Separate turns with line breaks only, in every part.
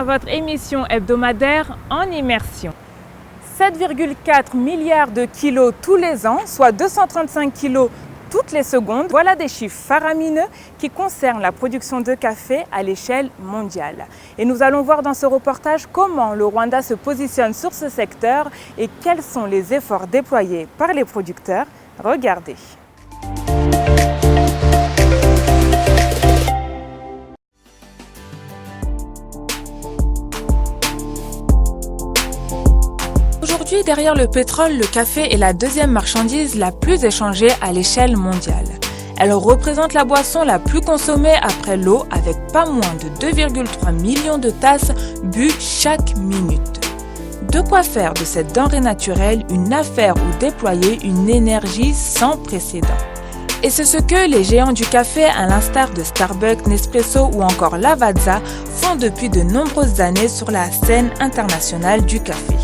dans votre émission hebdomadaire En Immersion. 7,4 milliards de kilos tous les ans, soit 235 kilos toutes les secondes. Voilà des chiffres faramineux qui concernent la production de café à l'échelle mondiale. Et nous allons voir dans ce reportage comment le Rwanda se positionne sur ce secteur et quels sont les efforts déployés par les producteurs. Regardez. Aujourd'hui, derrière le pétrole, le café est la deuxième marchandise la plus échangée à l'échelle mondiale. Elle représente la boisson la plus consommée après l'eau avec pas moins de 2,3 millions de tasses bues chaque minute. De quoi faire de cette denrée naturelle une affaire ou déployer une énergie sans précédent. Et c'est ce que les géants du café, à l'instar de Starbucks, Nespresso ou encore Lavazza, font depuis de nombreuses années sur la scène internationale du café.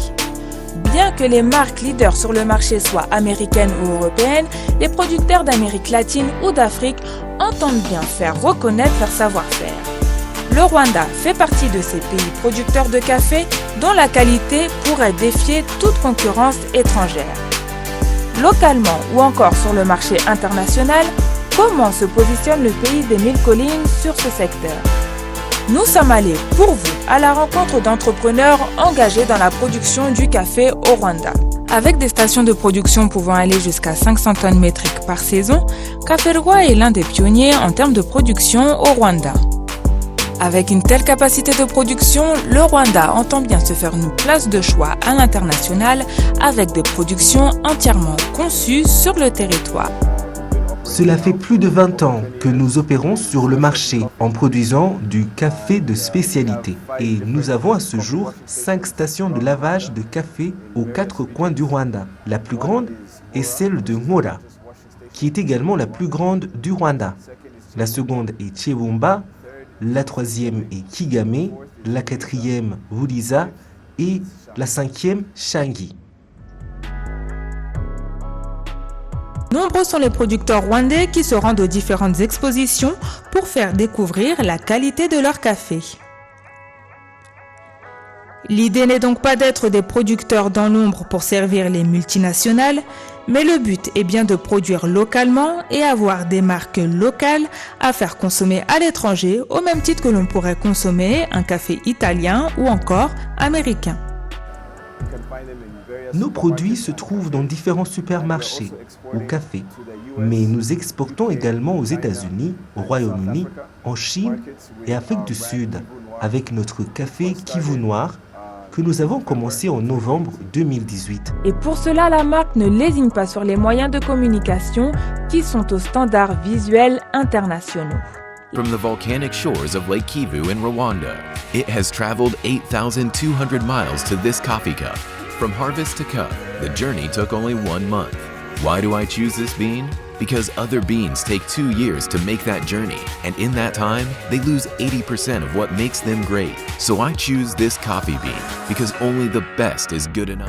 Bien que les marques leaders sur le marché soient américaines ou européennes, les producteurs d'Amérique latine ou d'Afrique entendent bien faire reconnaître leur savoir-faire. Le Rwanda fait partie de ces pays producteurs de café dont la qualité pourrait défier toute concurrence étrangère. Localement ou encore sur le marché international, comment se positionne le pays des mille collines sur ce secteur ? Nous sommes allés pour vous à la rencontre d'entrepreneurs engagés dans la production du café au Rwanda. Avec des stations de production pouvant aller jusqu'à 500 tonnes métriques par saison, Caférwa est l'un des pionniers en termes de production au Rwanda. Avec une telle capacité de production, le Rwanda entend bien se faire une place de choix à l'international avec des productions entièrement conçues sur le territoire.
Cela fait plus de 20 ans que nous opérons sur le marché en produisant du café de spécialité. Et nous avons à ce jour 5 stations de lavage de café aux 4 coins du Rwanda. La plus grande est celle de Ngora, qui est également la plus grande du Rwanda. La seconde est Chebumba, la troisième est Kigame, la quatrième Buliza et la cinquième Shangi.
Nombreux sont les producteurs rwandais qui se rendent aux différentes expositions pour faire découvrir la qualité de leur café. L'idée n'est donc pas d'être des producteurs dans l'ombre pour servir les multinationales, mais le but est bien de produire localement et avoir des marques locales à faire consommer à l'étranger au même titre que l'on pourrait consommer un café italien ou encore américain.
Nos produits se trouvent dans différents supermarchés ou cafés, mais nous exportons également aux États-Unis, au Royaume-Uni, en Chine et Afrique du Sud, avec notre café Kivu Noir que nous avons commencé en novembre 2018.
Et pour cela, la marque ne lésine pas sur les moyens de communication qui sont aux standards visuels internationaux.
From the volcanic shores of Lake Kivu in Rwanda, it has traveled 8,200 miles to this coffee cup. From harvest to cup, the journey took only 1 month. Why do I choose this bean? Because other beans take 2 years to make that journey, and in that time, they lose 80% of what makes them great. So I choose this coffee bean, because only the best is good enough.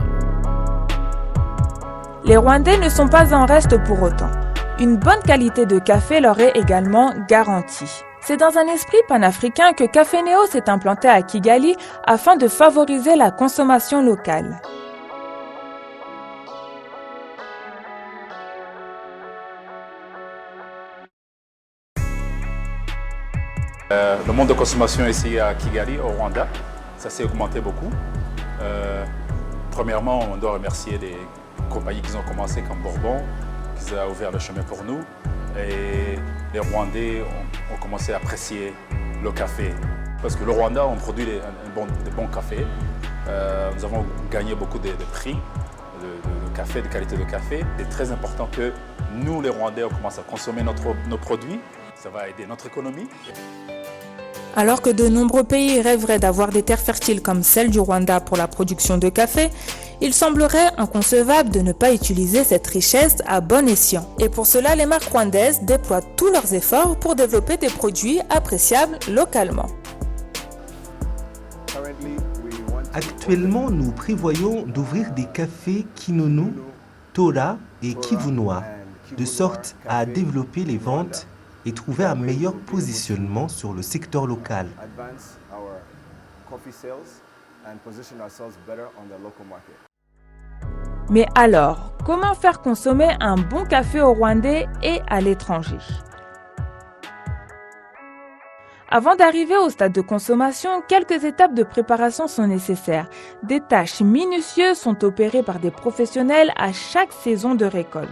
Les Rwandais ne sont pas en reste pour autant. Une bonne qualité de café leur est également garantie. C'est dans un esprit panafricain que Cafénéo s'est implanté à Kigali afin de favoriser la consommation locale.
Le monde de consommation ici à Kigali, au Rwanda, ça s'est augmenté beaucoup. Premièrement, on doit remercier les compagnies qui ont commencé comme Bourbon, qui ont ouvert le chemin pour nous. Et les Rwandais ont commencé à apprécier le café. Parce que le Rwanda, on produit des bons cafés. Nous avons gagné beaucoup de prix de café, de qualité de café. C'est très important que nous, les Rwandais, on commence à consommer nos produits. Ça va aider notre économie.
Alors que de nombreux pays rêveraient d'avoir des terres fertiles comme celle du Rwanda pour la production de café, il semblerait inconcevable de ne pas utiliser cette richesse à bon escient. Et pour cela, les marques rwandaises déploient tous leurs efforts pour développer des produits appréciables localement.
Actuellement, nous prévoyons d'ouvrir des cafés Kinunu, Tora et Kivu Noir, de sorte à développer les ventes et trouver un meilleur positionnement sur le secteur local.
Mais alors, comment faire consommer un bon café au Rwandais et à l'étranger? Avant d'arriver au stade de consommation, quelques étapes de préparation sont nécessaires. Des tâches minutieuses sont opérées par des professionnels à chaque saison de récolte.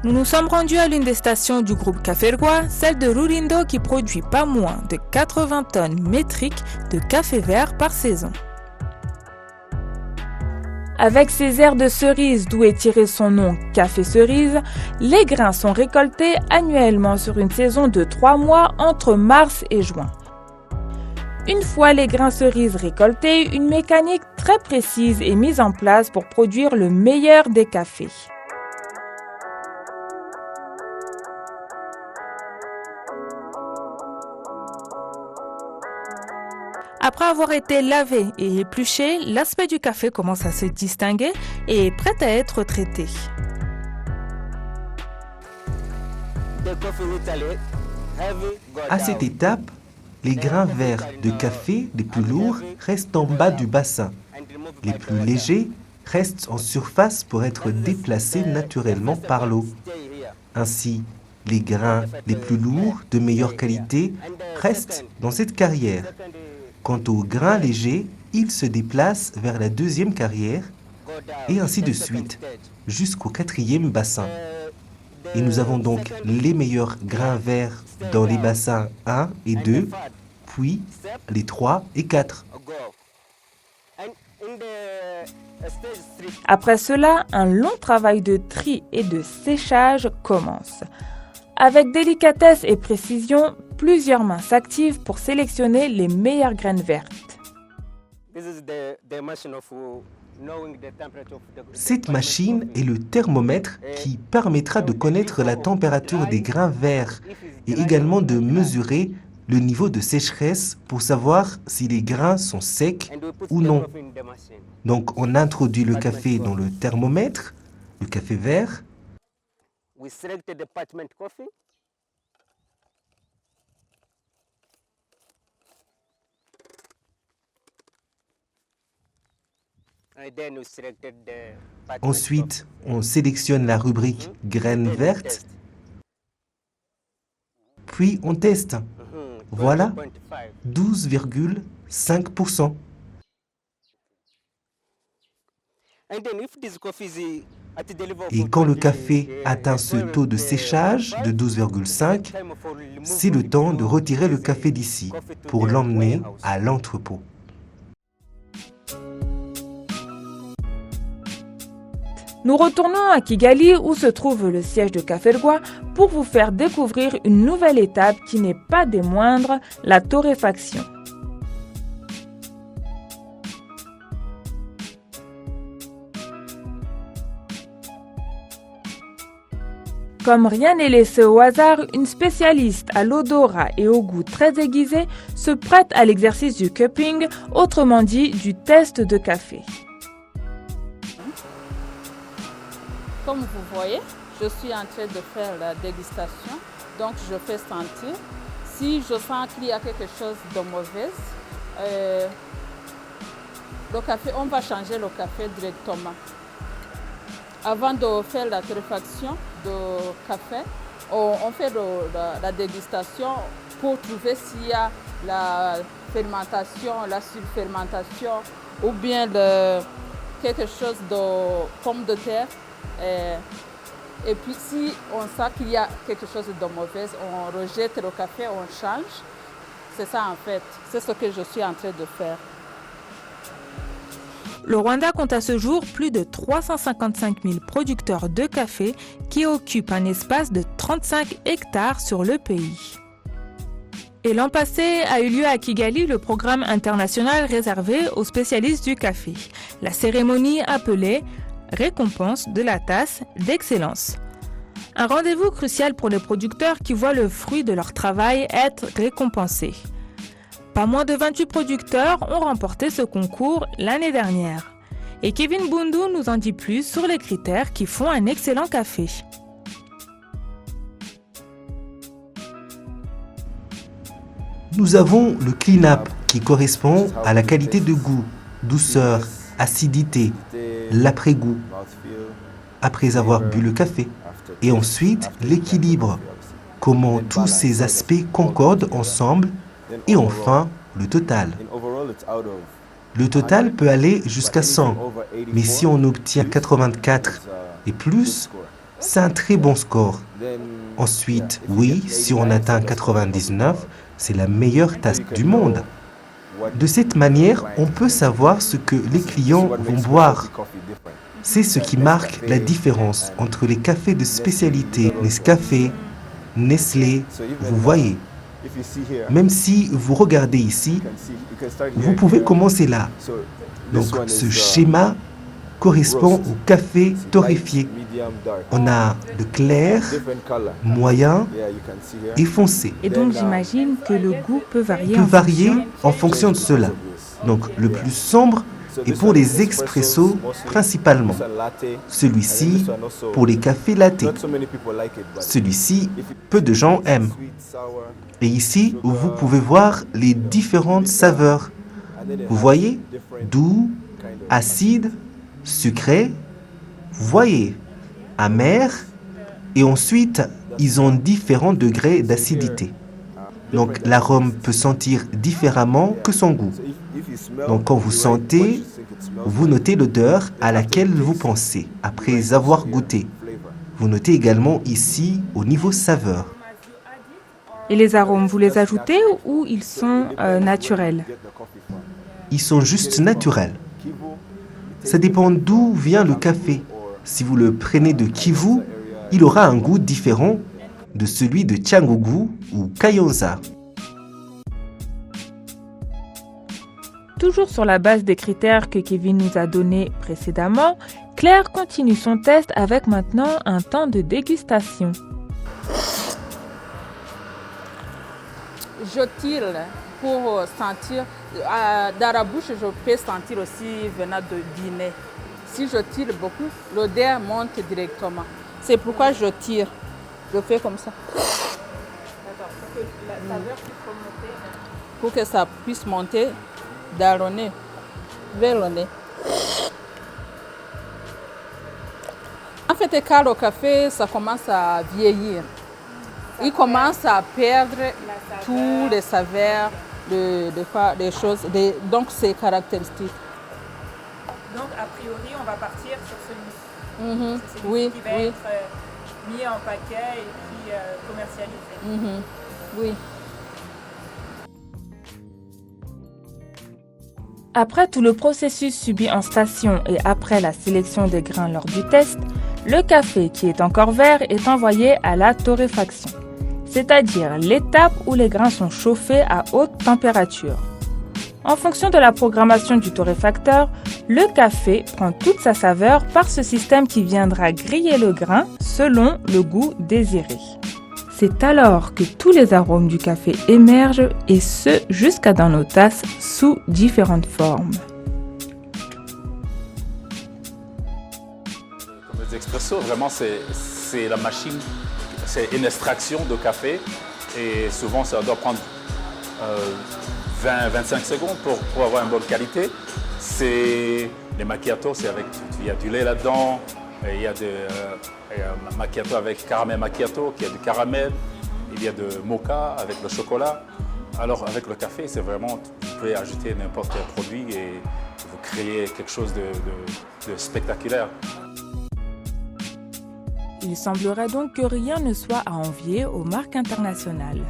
Nous nous sommes rendus à l'une des stations du groupe Café-Roi, celle de Rulindo qui produit pas moins de 80 tonnes métriques de café vert par saison. Avec ses airs de cerise d'où est tiré son nom Café Cerise, les grains sont récoltés annuellement sur une saison de 3 mois entre mars et juin. Une fois les grains cerises récoltés, une mécanique très précise est mise en place pour produire le meilleur des cafés. Après avoir été lavé et épluché, l'aspect du café commence à se distinguer et est prêt à être traité.
À cette étape, les grains verts de café les plus lourds restent en bas du bassin. Les plus légers restent en surface pour être déplacés naturellement par l'eau. Ainsi, les grains les plus lourds de meilleure qualité restent dans cette carrière. Quant aux grains légers, ils se déplacent vers la deuxième carrière et ainsi de suite, jusqu'au quatrième bassin. Et nous avons donc les meilleurs grains verts dans les bassins 1 et 2, puis les 3 et 4.
Après cela, un long travail de tri et de séchage commence. Avec délicatesse et précision, plusieurs mains s'activent pour sélectionner les meilleures graines vertes.
Cette machine est le thermomètre qui permettra de connaître la température des grains verts et également de mesurer le niveau de sécheresse pour savoir si les grains sont secs ou non. Donc on introduit le café dans le thermomètre, le café vert. Ensuite, on sélectionne la rubrique graines vertes, puis on teste. Voilà, 12,5%. Et quand le café atteint ce taux de séchage de 12,5, c'est le temps de retirer le café d'ici pour l'emmener à l'entrepôt.
Nous retournons à Kigali où se trouve le siège de Café-Roi pour vous faire découvrir une nouvelle étape qui n'est pas des moindres, la torréfaction. Comme rien n'est laissé au hasard, une spécialiste à l'odorat et au goût très aiguisé se prête à l'exercice du cupping, autrement dit du test de café.
Comme vous voyez, je suis en train de faire la dégustation, donc je fais sentir. Si je sens qu'il y a quelque chose de mauvais, le café, on va changer le café directement. Avant de faire la torréfaction de café, on fait la dégustation pour trouver s'il y a la fermentation, la surfermentation ou bien quelque chose de pomme de terre. Et puis si on sent qu'il y a quelque chose de mauvais, on rejette le café, on change. C'est ça en fait, c'est ce que je suis en train de faire.
Le Rwanda compte à ce jour plus de 355 000 producteurs de café qui occupent un espace de 35 hectares sur le pays. Et l'an passé a eu lieu à Kigali le programme international réservé aux spécialistes du café, la cérémonie appelée Récompense de la tasse d'excellence. Un rendez-vous crucial pour les producteurs qui voient le fruit de leur travail être récompensé. Pas moins de 28 producteurs ont remporté ce concours l'année dernière. Et Kevin Bundu nous en dit plus sur les critères qui font un excellent café.
Nous avons le clean-up qui correspond à la qualité de goût, douceur, acidité, l'après-goût, après avoir bu le café. Et ensuite, l'équilibre, comment tous ces aspects concordent ensemble. Et enfin, le total. Le total peut aller jusqu'à 100, mais si on obtient 84 et plus, c'est un très bon score. Ensuite, oui, si on atteint 99, c'est la meilleure tasse du monde. De cette manière, on peut savoir ce que les clients vont boire. C'est ce qui marque la différence entre les cafés de spécialité, Nescafé, Nestlé, vous voyez. Même si vous regardez ici, vous pouvez commencer là. Donc ce schéma correspond au café torréfié. On a le clair, moyen et foncé.
Et donc j'imagine que le goût peut varier
En fonction de cela. Donc le plus sombre est pour les expressos principalement. Celui-ci pour les cafés latte. Celui-ci, peu de gens aiment. Et ici, vous pouvez voir les différentes saveurs. Vous voyez, doux, acide, sucré, vous voyez, amer, et ensuite, ils ont différents degrés d'acidité. Donc, l'arôme peut sentir différemment que son goût. Donc, quand vous sentez, vous notez l'odeur à laquelle vous pensez, après avoir goûté. Vous notez également ici, au niveau saveur.
Et les arômes, vous les ajoutez ou ils sont naturels?
Ils sont juste naturels. Ça dépend d'où vient le café. Si vous le prenez de Kivu, il aura un goût différent de celui de Cyangugu ou Kayonza.
Toujours sur la base des critères que Kevin nous a donnés précédemment, Claire continue son test avec maintenant un temps de dégustation.
Je tire pour sentir, dans la bouche, je peux sentir aussi venant de dîner. Si je tire beaucoup, l'odeur monte directement. C'est pourquoi je tire. Je fais comme ça. D'accord, pour que la saveur puisse remonter. Pour que ça puisse monter dans le nez, vers le nez. En fait, quand le café, ça commence à vieillir. Il commence à perdre tous les saveurs des choses, donc ses caractéristiques.
Donc, a priori, on va partir sur celui-ci.
C'est celui qui va être
mis en paquet et puis commercialisé.
Oui.
Après tout le processus subi en station et après la sélection des grains lors du test, le café qui est encore vert est envoyé à la torréfaction, c'est-à-dire l'étape où les grains sont chauffés à haute température. En fonction de la programmation du torréfacteur, le café prend toute sa saveur par ce système qui viendra griller le grain selon le goût désiré. C'est alors que tous les arômes du café émergent et ce jusqu'à dans nos tasses sous différentes formes.
Comme les expressos, vraiment c'est la machine, c'est une extraction de café et souvent ça doit prendre 20-25 secondes pour avoir une bonne qualité. Les macchiatos, il y a du lait là-dedans, il y a un macchiato avec caramel macchiato, qui a du caramel, il y a de mocha avec le chocolat. Alors avec le café, c'est vraiment, vous pouvez ajouter n'importe quel produit et vous créez quelque chose de spectaculaire.
Il semblerait donc que rien ne soit à envier aux marques internationales.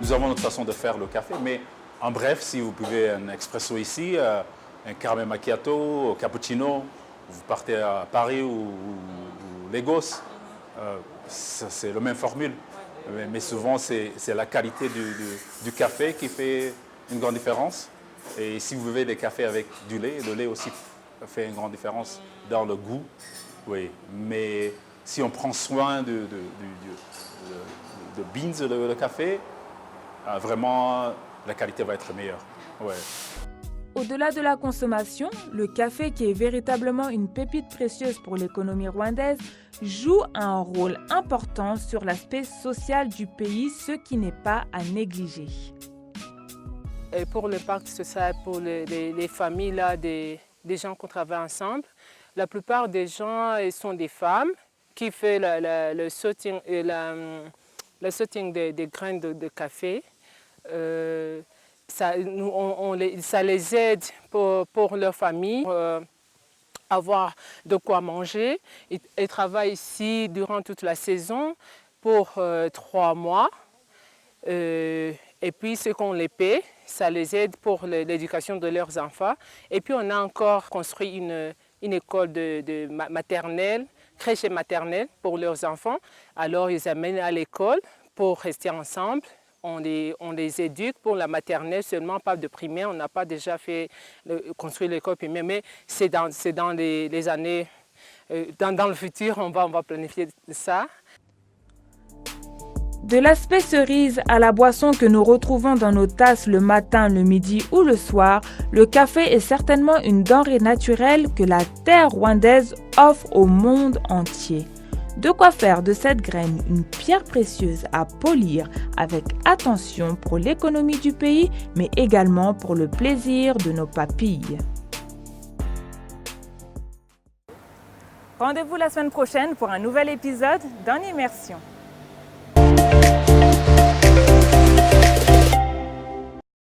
Nous avons notre façon de faire le café, mais en bref, si vous pouvez un expresso ici, un caramel macchiato, un cappuccino, vous partez à Paris ou Lagos, c'est la même formule. Mais souvent, c'est la qualité du café qui fait une grande différence. Et si vous buvez des cafés avec du lait, le lait aussi fait une grande différence dans le goût. Oui. Mais si on prend soin de beans, le café, vraiment, la qualité va être meilleure. Ouais.
Au-delà de la consommation, le café, qui est véritablement une pépite précieuse pour l'économie rwandaise, joue un rôle important sur l'aspect social du pays, ce qui n'est pas à négliger.
Et pour l'impact social, pour les familles là, des gens qui travaillent ensemble, la plupart des gens sont des femmes qui font le sorting des graines de café. Ça les aide pour leur famille, avoir de quoi manger. Ils travaillent ici durant toute la saison pour 3 mois. Et puis ce qu'on les paie, ça les aide pour l'éducation de leurs enfants. Et puis on a encore construit une école de maternelle, crèche maternelle pour leurs enfants. Alors ils amènent à l'école pour rester ensemble. On les éduque pour la maternelle seulement, pas de primaire. On n'a pas déjà construit l'école primaire, mais c'est dans les années, dans le futur, on va planifier ça.
De l'aspect cerise à la boisson que nous retrouvons dans nos tasses le matin, le midi ou le soir, le café est certainement une denrée naturelle que la terre rwandaise offre au monde entier. De quoi faire de cette graine une pierre précieuse à polir avec attention pour l'économie du pays, mais également pour le plaisir de nos papilles. Rendez-vous la semaine prochaine pour un nouvel épisode d'En Immersion.